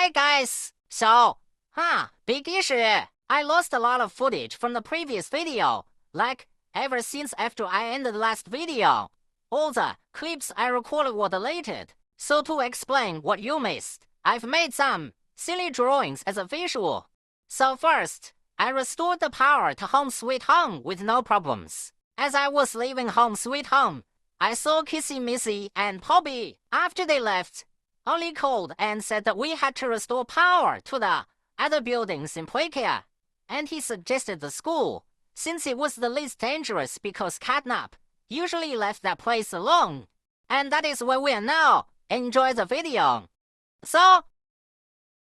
Hey guys, big issue. I lost a lot of footage from the previous video, like ever since after I ended the last video. All the clips I recorded were deleted. So to explain what you missed, I've made some silly drawings as a visual. So first, I restored the power to Home Sweet Home with no problems. As I was leaving Home Sweet Home, I saw Kissy Missy and Poppy. After they left, Ollie called and said that we had to restore power to the other buildings in Playtime, and he suggested the school, since it was the least dangerous because Catnap usually left that place alone. And that is where we are now. Enjoy the video. So,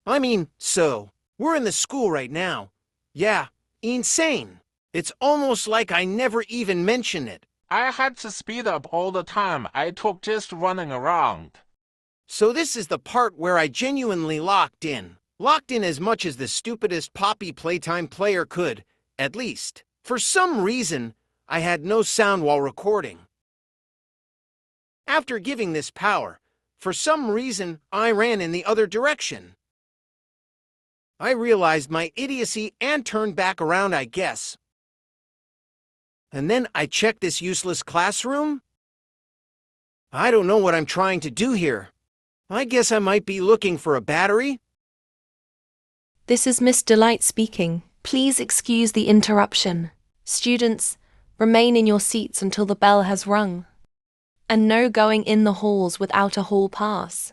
we're in the school right now. Yeah, insane. It's almost like I never even mentioned it. I had to speed up all the time I took just running around. So this is the part where I genuinely locked in. Locked in as much as the stupidest Poppy Playtime player could, at least. For some reason, I had no sound while recording. After giving this power, for some reason, I ran in the other direction. I realized my idiocy and turned back around, I guess. And then I checked this useless classroom. I don't know what I'm trying to do here. I guess I might be looking for a battery. This is Miss Delight speaking. Please excuse the interruption. Students, remain in your seats until the bell has rung. And no going in the halls without a hall pass.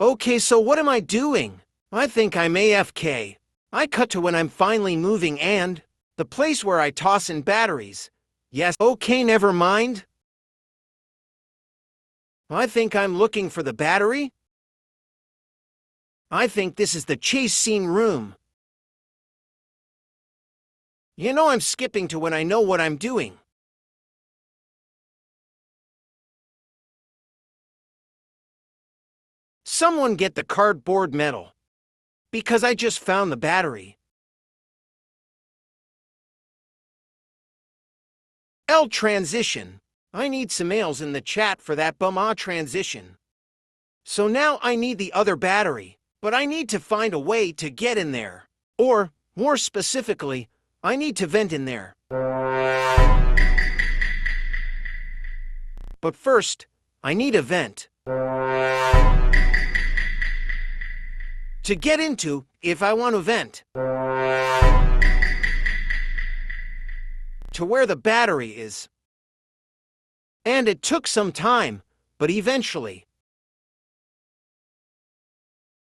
Okay, so what am I doing? I think I'm AFK. I cut to when I'm finally moving and the place where I toss in batteries. Yes, okay, never mind. I think I'm looking for the battery. I think this is the chase scene room. You know I'm skipping to when I know what I'm doing. Someone get the cardboard metal. Because I just found the battery. L transition. I need some mails in the chat for that transition. So now I need the other battery, but I need to find a way to get in there. Or, more specifically, I need to vent in there. But first, I need a vent to get into if I want to vent to where the battery is. And it took some time, but eventually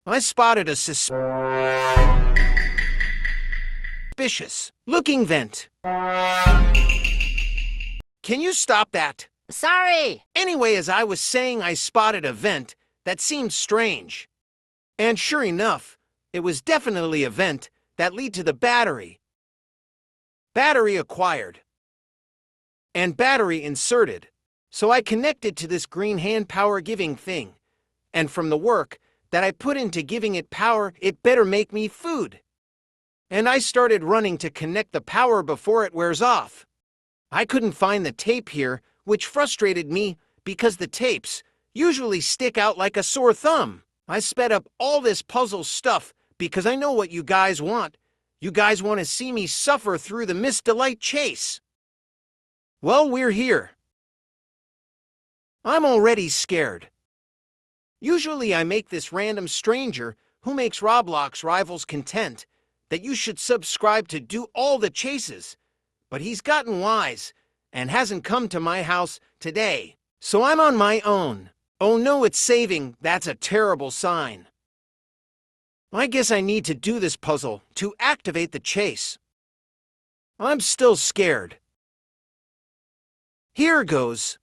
I spotted a suspicious-looking vent. Can you stop that? sorry. Anyway, as I was saying, I spotted a vent that seemed strange. And sure enough, it was definitely a vent that led to the battery. Battery acquired. And battery inserted. So I connected to this green hand power giving thing. And from the work that I put into giving it power, it better make me food. And I started running to connect the power before it wears off. I couldn't find the tape here, which frustrated me because the tapes usually stick out like a sore thumb. I sped up all this puzzle stuff because I know what you guys want. You guys want to see me suffer through the Miss Delight chase. Well, we're here. I'm already scared. Usually I make this random stranger who makes Roblox rivals content that you should subscribe to do all the chases, but he's gotten wise and hasn't come to my house today, so I'm on my own. Oh no, it's saving. That's a terrible sign. I guess I need to do this puzzle to activate the chase. I'm still scared. Here goes.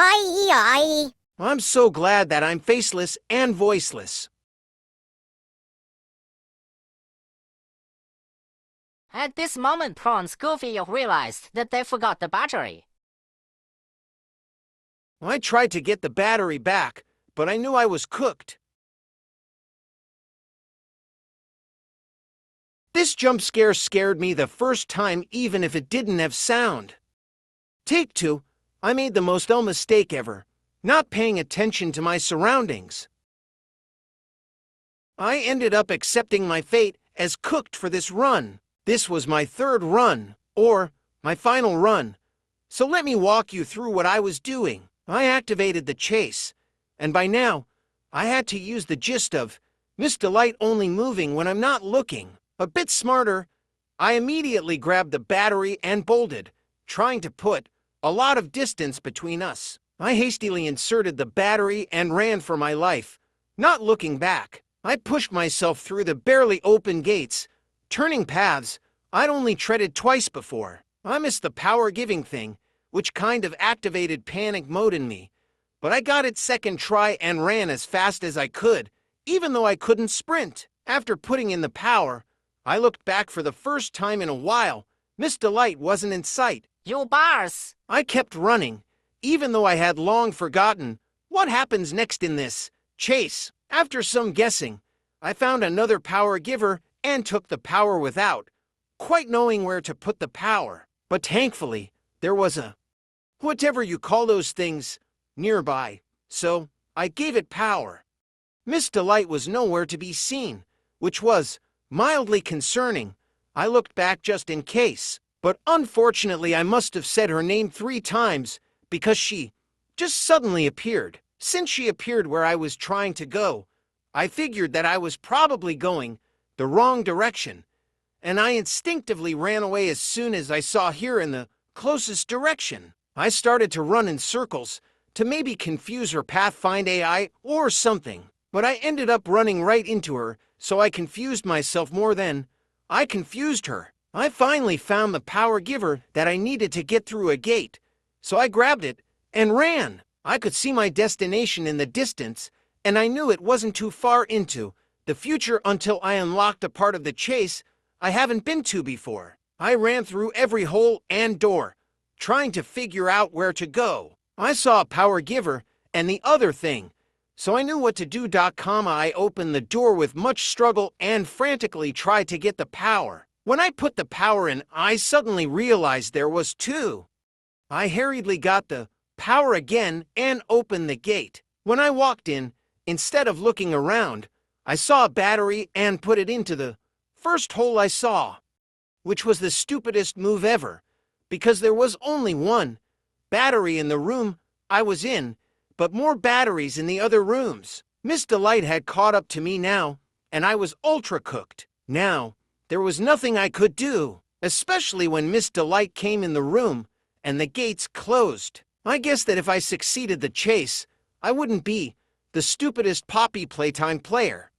I'm so glad that I'm faceless and voiceless. At this moment, Prawns Goofy realized that they forgot the battery. I tried to get the battery back, but I knew I was cooked. This jump scare scared me the first time, even if it didn't have sound. Take 2, I made the most dumb mistake ever, not paying attention to my surroundings. I ended up accepting my fate as cooked for this run. This was my third run, or my final run. So let me walk you through what I was doing. I activated the chase, and by now, I had to use the gist of Miss Delight only moving when I'm not looking. A bit smarter, I immediately grabbed the battery and bolted, trying to put a lot of distance between us. I hastily inserted the battery and ran for my life, not looking back. I pushed myself through the barely open gates, turning paths I'd only treaded twice before. I missed the power-giving thing, which kind of activated panic mode in me, but I got it second try and ran as fast as I could, even though I couldn't sprint. After putting in the power, I looked back for the first time in a while. Miss Delight wasn't in sight. You bars! I kept running, even though I had long forgotten what happens next in this chase. After some guessing, I found another power giver and took the power without quite knowing where to put the power. But thankfully, there was a whatever you call those things nearby, so I gave it power. Miss Delight was nowhere to be seen, which was mildly concerning. I looked back just in case, but unfortunately I must have said her name 3 times because she just suddenly appeared. Since she appeared where I was trying to go, I figured that I was probably going the wrong direction, and I instinctively ran away as soon as I saw her in the closest direction. I started to run in circles to maybe confuse her Pathfind AI or something, but I ended up running right into her, so I confused myself more than I confused her. I finally found the power giver that I needed to get through a gate, so I grabbed it and ran. I could see my destination in the distance, and I knew it wasn't too far into the future until I unlocked a part of the chase I haven't been to before. I ran through every hole and door, trying to figure out where to go. I saw a power giver and the other thing, so I knew what to do. I opened the door with much struggle and frantically tried to get the power. When I put the power in, I suddenly realized there was 2. I hurriedly got the power again and opened the gate. When I walked in, instead of looking around, I saw a battery and put it into the first hole I saw, which was the stupidest move ever, because there was only one battery in the room I was in, but more batteries in the other rooms. Miss Delight had caught up to me now, and I was ultra cooked. Now, there was nothing I could do, especially when Miss Delight came in the room and the gates closed. I guess that if I succeeded the chase, I wouldn't be the stupidest Poppy Playtime player.